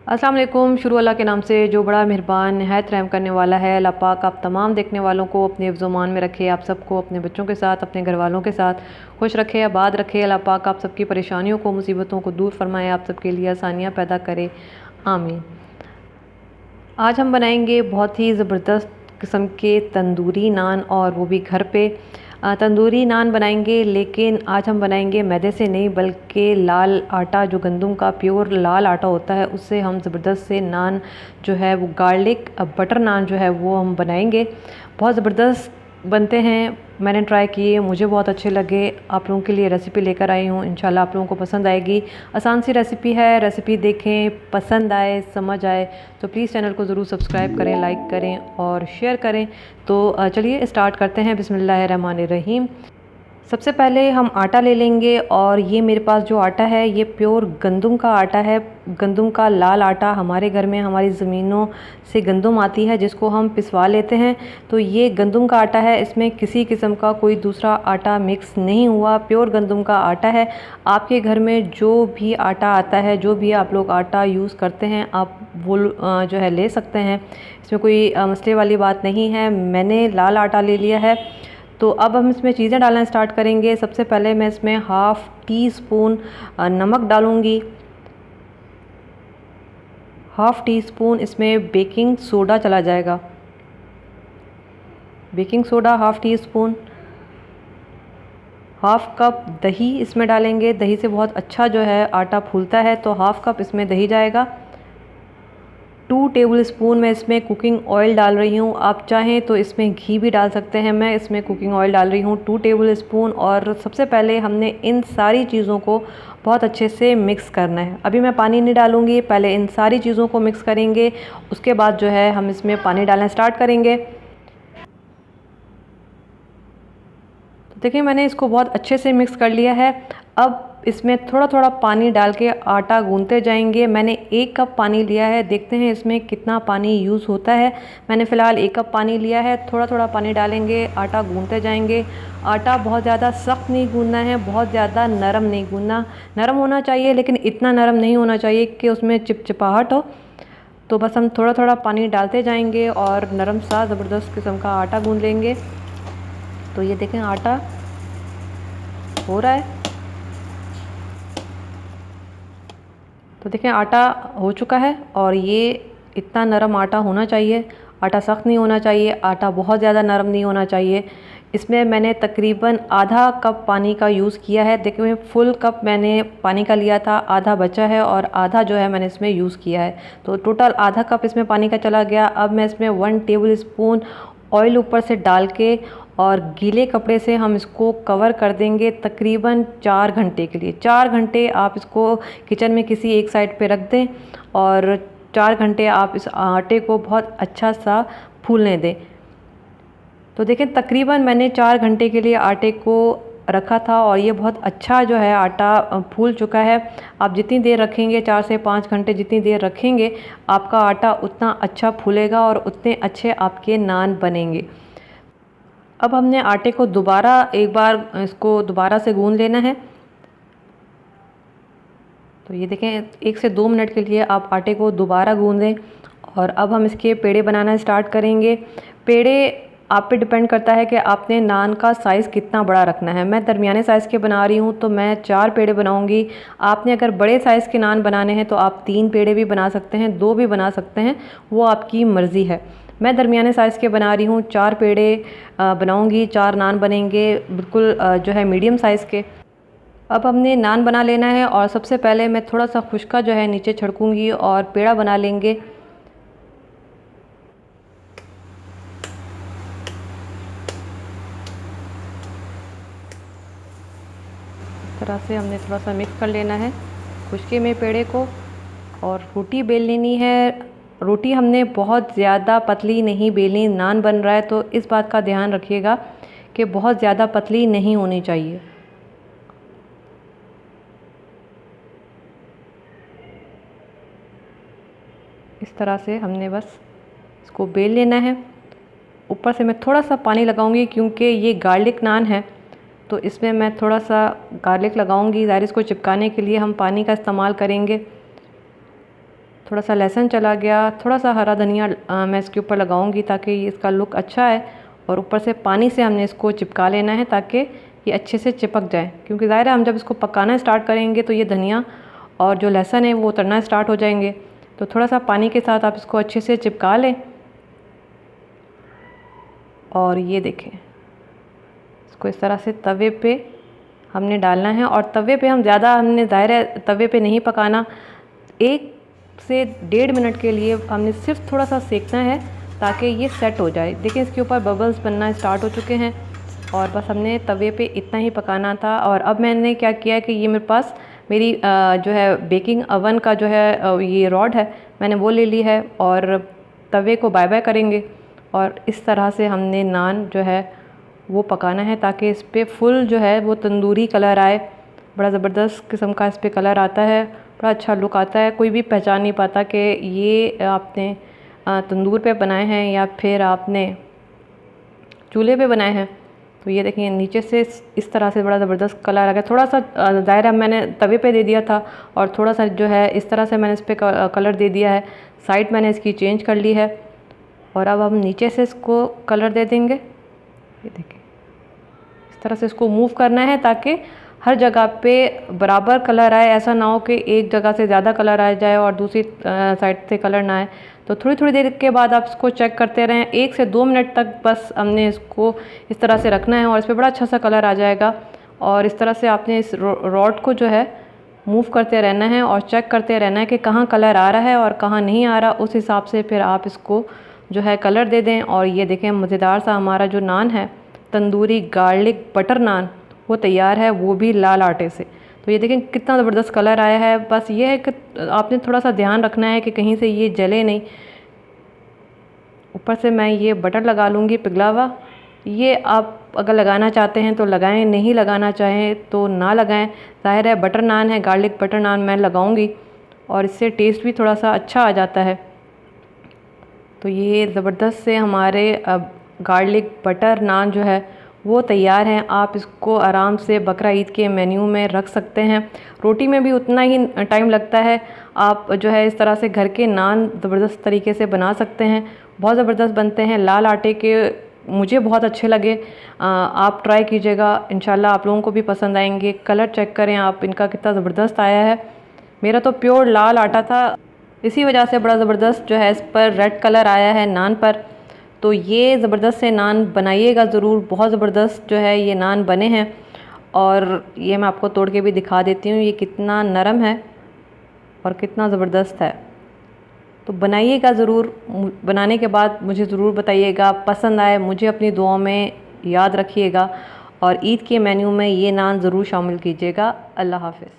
अस्सलाम वालेकुम। शुरू अल्लाह के नाम से जो बड़ा मेहरबान नहायत रहम करने वाला है। अल्लाह पाक आप तमाम देखने वालों को अपने हिफ्ज़-ओ-मान में रखे, आप सबको अपने बच्चों के साथ, अपने घर वालों के साथ खुश रखे, आबाद रखे। अल्लाह पाक आप सबकी परेशानियों को, मुसीबतों को दूर फरमाए, आप सबके लिए आसानियाँ पैदा करे, आमीन। आज हम बनाएंगे बहुत ही ज़बरदस्त किस्म के तंदूरी नान, और वो भी घर पे। तंदूरी नान बनाएंगे, लेकिन आज हम बनाएंगे मैदे से नहीं, बल्कि लाल आटा, जो गंदम का प्योर लाल आटा होता है, उससे हम ज़बरदस्त से नान जो है वो गार्लिक बटर नान जो है वो हम बनाएंगे। बहुत ज़बरदस्त बनते हैं, मैंने ट्राई किए, मुझे बहुत अच्छे लगे। आप लोगों के लिए रेसिपी लेकर आई हूँ, इंशाल्लाह आप लोगों को पसंद आएगी। आसान सी रेसिपी है, रेसिपी देखें, पसंद आए, समझ आए तो प्लीज़ चैनल को ज़रूर सब्सक्राइब करें, लाइक करें और शेयर करें। तो चलिए स्टार्ट करते हैं। बिस्मिल्लाहिर्रहमानिर्रहीम। सबसे पहले हम आटा ले लेंगे, और ये मेरे पास जो आटा है ये प्योर गंदम का आटा है। गंदम का लाल आटा, हमारे घर में हमारी ज़मीनों से गंदम आती है जिसको हम पिसवा लेते हैं। तो ये गंदम का आटा है, इसमें किसी किस्म का कोई दूसरा आटा मिक्स नहीं हुआ, प्योर गंदम का आटा है। आपके घर में जो भी आटा आता है, जो भी आप लोग आटा यूज़ करते हैं, आप वो जो है ले सकते हैं। इसमें कोई मसले वाली बात नहीं है। मैंने लाल आटा ले लिया है। तो अब हम इसमें चीज़ें डालना स्टार्ट करेंगे। सबसे पहले मैं इसमें हाफ़ टी स्पून नमक डालूँगी। हाफ़ टी स्पून इसमें बेकिंग सोडा चला जाएगा। Baking soda half tea spoon. Half cup दही इसमें डालेंगे। दही से बहुत अच्छा जो है आटा फूलता है, तो हाफ़ कप इसमें दही जाएगा। 2 टेबल स्पून मैं इसमें कुकिंग ऑयल डाल रही हूँ। आप चाहें तो इसमें घी भी डाल सकते हैं, मैं इसमें कुकिंग ऑयल डाल रही हूँ 2 टेबल स्पून। और सबसे पहले हमने इन सारी चीज़ों को बहुत अच्छे से मिक्स करना है। अभी मैं पानी नहीं डालूँगी, पहले इन सारी चीज़ों को मिक्स करेंगे, उसके बाद जो है हम इसमें पानी डालना स्टार्ट करेंगे। तो देखिए मैंने इसको बहुत अच्छे से मिक्स कर लिया है। अब इसमें थोड़ा थोड़ा पानी डाल के आटा गूंथते जाएंगे। मैंने 1 कप पानी लिया है, देखते हैं इसमें कितना पानी यूज़ होता है। मैंने फ़िलहाल 1 कप पानी लिया है। थोड़ा थोड़ा पानी डालेंगे, आटा गूंथते जाएंगे। आटा बहुत ज़्यादा सख्त नहीं गूंथना है, बहुत ज़्यादा नरम नहीं गूंथना। नरम होना चाहिए, लेकिन इतना नरम नहीं होना चाहिए कि उसमें चिपचिपाहट हो। तो बस हम थोड़ा थोड़ा पानी डालते जाएंगे और नरम सा ज़बरदस्त किस्म का आटा गूंथ लेंगे। तो ये देखें आटा हो रहा है। तो देखें आटा हो चुका है, और ये इतना नरम आटा होना चाहिए। आटा सख्त नहीं होना चाहिए, आटा बहुत ज़्यादा नरम नहीं होना चाहिए। इसमें मैंने तकरीबन आधा कप पानी का यूज़ किया है। देखिए फुल कप मैंने पानी का लिया था, आधा बचा है और आधा जो है मैंने इसमें यूज़ किया है। तो टोटल आधा कप इसमें पानी का चला गया। अब मैं इसमें 1 टेबल स्पून ऑयल ऊपर से डाल के और गीले कपड़े से हम इसको कवर कर देंगे तकरीबन 4 घंटे के लिए। 4 घंटे आप इसको किचन में किसी एक साइड पे रख दें, और 4 घंटे आप इस आटे को बहुत अच्छा सा फूलने दें। तो देखें तकरीबन मैंने 4 घंटे के लिए आटे को रखा था, और ये बहुत अच्छा जो है आटा फूल चुका है। आप जितनी देर रखेंगे, 4 से 5 घंटे जितनी देर रखेंगे, आपका आटा उतना अच्छा फूलेगा और उतने अच्छे आपके नान बनेंगे। अब हमने आटे को दोबारा एक बार इसको दोबारा से गूंथ लेना है। तो ये देखें 1 से 2 मिनट के लिए आप आटे को दोबारा गूंथ लें। और अब हम इसके पेड़े बनाना स्टार्ट करेंगे। पेड़े आप पे डिपेंड करता है कि आपने नान का साइज़ कितना बड़ा रखना है। मैं दरमियाने साइज़ के बना रही हूँ, तो मैं 4 पेड़े बनाऊँगी। आपने अगर बड़े साइज़ के नान बनाने हैं तो आप 3 पेड़े भी बना सकते हैं, 2 भी बना सकते हैं, वो आपकी मर्ज़ी है। मैं दरमियाने साइज़ के बना रही हूँ, 4 पेड़े बनाऊँगी, 4 नान बनेंगे बिल्कुल जो है मीडियम साइज़ के। अब हमने नान बना लेना है, और सबसे पहले मैं थोड़ा सा खुश्का जो है नीचे छिड़कूँगी और पेड़ा बना लेंगे। इस तरह से हमने थोड़ा सा मिक्स कर लेना है खुश्के में पेड़े को। और रोटी बेल लेनी है। रोटी हमने बहुत ज़्यादा पतली नहीं बेलनी। नान बन रहा है तो इस बात का ध्यान रखिएगा कि बहुत ज़्यादा पतली नहीं होनी चाहिए। इस तरह से हमने बस इसको बेल लेना है। ऊपर से मैं थोड़ा सा पानी लगाऊंगी, क्योंकि ये गार्लिक नान है, तो इसमें मैं थोड़ा सा गार्लिक लगाऊंगी। ज़ाहिर इसको चिपकाने के लिए हम पानी का इस्तेमाल करेंगे। थोड़ा सा लहसुन चला गया, थोड़ा सा हरा धनिया मैं इसके ऊपर लगाऊंगी ताकि इसका लुक अच्छा है। और ऊपर से पानी से हमने इसको चिपका लेना है ताकि ये अच्छे से चिपक जाए, क्योंकि ज़ाहिर है हम जब इसको पकाना स्टार्ट करेंगे तो ये धनिया और जो लहसुन है वो उतरना स्टार्ट हो जाएंगे। तो थोड़ा सा पानी के साथ आप इसको अच्छे से चिपका लें। और ये देखें, इसको इस तरह से तवे पे हमने डालना है। और तवे पे हम ज़्यादा हमने ज़ाहिर है तवे पे नहीं पकाना, 1 से 1.5 मिनट के लिए हमने सिर्फ थोड़ा सा सेकना है ताकि ये सेट हो जाए। देखिए इसके ऊपर बबल्स बनना स्टार्ट हो चुके हैं और बस हमने तवे पे इतना ही पकाना था। और अब मैंने क्या किया है कि ये मेरे पास मेरी जो है बेकिंग अवन का जो है ये रॉड है, मैंने वो ले ली है। और तवे को बाय बाय करेंगे और इस तरह से हमने नान जो है वो पकाना है ताकि इस पर फुल जो है वो तंदूरी कलर आए। बड़ा ज़बरदस्त किस्म का इस पर कलर आता है, बड़ा अच्छा लुक आता है। कोई भी पहचान नहीं पाता कि ये आपने तंदूर पे बनाए हैं या फिर आपने चूल्हे पे बनाए हैं। तो ये देखिए नीचे से इस तरह से बड़ा ज़बरदस्त कलर आ गया। थोड़ा सा ज़ाहिर है मैंने तवे पे दे दिया था और थोड़ा सा जो है इस तरह से मैंने इस पर कलर दे दिया है। साइड मैंने इसकी चेंज कर ली है और अब हम नीचे से इसको कलर दे देंगे। ये देखिए इस तरह से इसको मूव करना है ताकि हर जगह पे बराबर कलर आए। ऐसा ना हो कि एक जगह से ज़्यादा कलर आ जाए और दूसरी साइड से कलर ना आए। तो थोड़ी थोड़ी देर के बाद आप इसको चेक करते रहें। 1 से 2 मिनट तक बस हमने इसको इस तरह से रखना है और इस पर बड़ा अच्छा सा कलर आ जाएगा। और इस तरह से आपने इस रॉड को जो है मूव करते रहना है और चेक करते रहना है कि कहाँ कलर आ रहा है और कहाँ नहीं आ रहा। उस हिसाब से फिर आप इसको जो है कलर दे दें। और ये देखें मज़ेदार सा हमारा जो नान है, तंदूरी गार्लिक बटर नान, वो तैयार है, वो भी लाल आटे से। तो ये देखें कितना ज़बरदस्त कलर आया है। बस ये है कि आपने थोड़ा सा ध्यान रखना है कि कहीं से ये जले नहीं। ऊपर से मैं ये बटर लगा लूँगी पिघला हुआ। ये आप अगर लगाना चाहते हैं तो लगाएं, नहीं लगाना चाहें तो ना लगाएं। ज़ाहिर है बटर नान है, गार्लिक बटर नान मैं लगाऊंगी और इससे टेस्ट भी थोड़ा सा अच्छा आ जाता है। तो ये ज़बरदस्त से हमारे गार्लिक बटर नान जो है वो तैयार हैं। आप इसको आराम से बकरा ईद के मेन्यू में रख सकते हैं। रोटी में भी उतना ही टाइम लगता है। आप जो है इस तरह से घर के नान ज़बरदस्त तरीके से बना सकते हैं, बहुत ज़बरदस्त बनते हैं। लाल आटे के मुझे बहुत अच्छे लगे, आप ट्राई कीजिएगा, इंशाल्लाह आप लोगों को भी पसंद आएंगे। कलर चेक करें आप, इनका कितना ज़बरदस्त आया है। मेरा तो प्योर लाल आटा था, इसी वजह से बड़ा ज़बरदस्त जो है इस पर रेड कलर आया है नान पर। तो ये ज़बरदस्त से नान बनाइएगा ज़रूर, बहुत ज़बरदस्त जो है ये नान बने हैं। और ये मैं आपको तोड़ के भी दिखा देती हूँ, ये कितना नरम है और कितना ज़बरदस्त है। तो बनाइएगा ज़रूर, बनाने के बाद मुझे ज़रूर बताइएगा, पसंद आए मुझे अपनी दुआओं में याद रखिएगा और ईद के मेन्यू में ये नान ज़रूर शामिल कीजिएगा। अल्लाह हाफ़िज़।